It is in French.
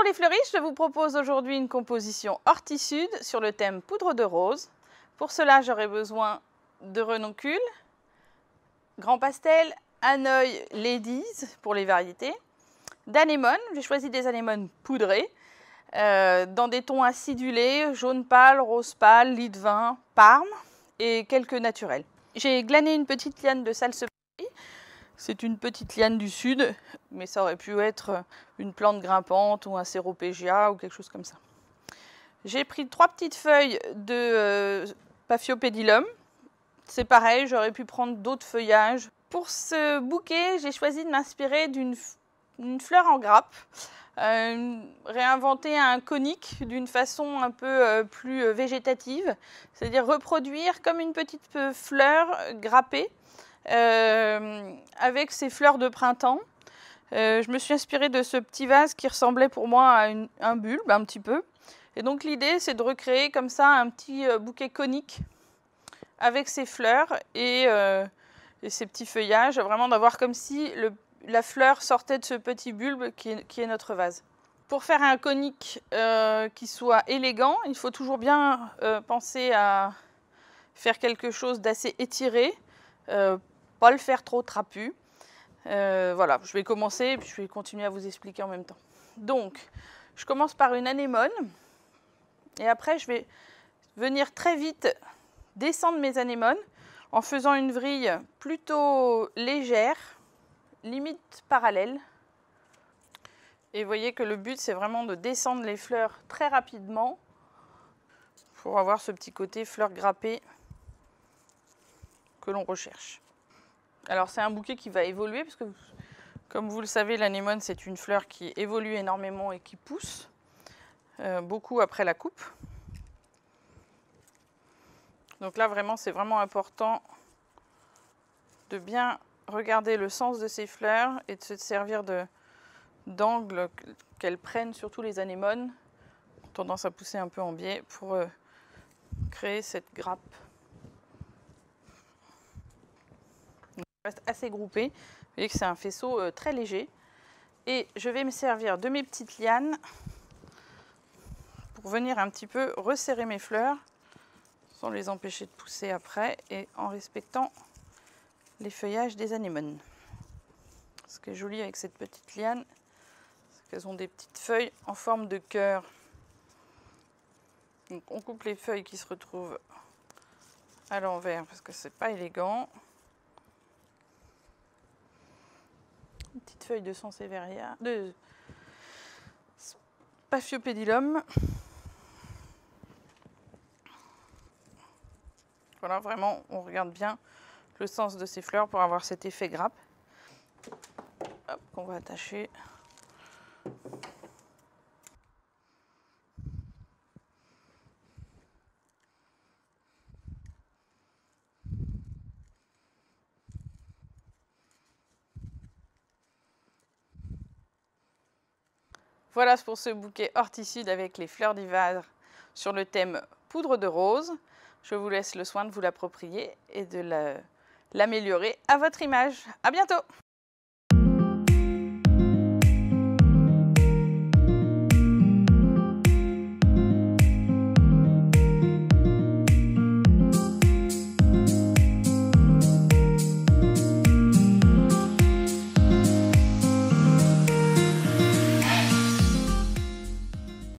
les fleuristes, je vous propose aujourd'hui une composition horti-sud sur le thème poudre de rose. Pour cela, j'aurai besoin de renoncules, grand pastel, hanoï, ladies pour les variétés, d'anémones. J'ai choisi des anémones poudrées dans des tons acidulés, jaune pâle, rose pâle, lit de vin, parme et quelques naturels. J'ai glané une petite liane de salseparis. C'est une petite liane du sud, mais ça aurait pu être une plante grimpante ou un céropégia ou quelque chose comme ça. J'ai pris 3 petites feuilles de Paphiopedilum. C'est pareil, j'aurais pu prendre d'autres feuillages. Pour ce bouquet, j'ai choisi de m'inspirer d'une fleur en grappe, réinventer un conique d'une façon un peu plus végétative, c'est-à-dire reproduire comme une petite fleur grappée, avec ces fleurs de printemps. Je me suis inspirée de ce petit vase qui ressemblait pour moi à un bulbe un petit peu. Et donc l'idée c'est de recréer comme ça un petit bouquet conique avec ces fleurs et ces petits feuillages, vraiment d'avoir comme si la fleur sortait de ce petit bulbe qui est notre vase. Pour faire un conique qui soit élégant, il faut toujours bien penser à faire quelque chose d'assez étiré, pas le faire trop trapu. Voilà, je vais commencer et puis je vais continuer à vous expliquer en même temps. Donc, je commence par une anémone et après je vais venir très vite descendre mes anémones en faisant une vrille plutôt légère, limite parallèle. Et vous voyez que le but c'est vraiment de descendre les fleurs très rapidement pour avoir ce petit côté fleur grappée que l'on recherche. Alors c'est un bouquet qui va évoluer parce que, comme vous le savez, l'anémone c'est une fleur qui évolue énormément et qui pousse beaucoup après la coupe. Donc là vraiment c'est vraiment important de bien regarder le sens de ces fleurs et de se servir d'angles qu'elles prennent, surtout les anémones, qui ont tendance à pousser un peu en biais pour créer cette grappe. Reste assez groupé. Vous voyez que c'est un faisceau très léger. Et je vais me servir de mes petites lianes pour venir un petit peu resserrer mes fleurs sans les empêcher de pousser après et en respectant les feuillages des anémones. Ce qui est joli avec cette petite liane, c'est qu'elles ont des petites feuilles en forme de cœur. Donc on coupe les feuilles qui se retrouvent à l'envers parce que c'est pas élégant. Une petite feuille de Sansevieria, de Paphiopedilum. Voilà, vraiment, on regarde bien le sens de ces fleurs pour avoir cet effet grappe. Hop, qu'on va attacher. Voilà pour ce bouquet horti-sud avec les fleurs d'hiver sur le thème poudre de rose. Je vous laisse le soin de vous l'approprier et de l'améliorer à votre image. À bientôt!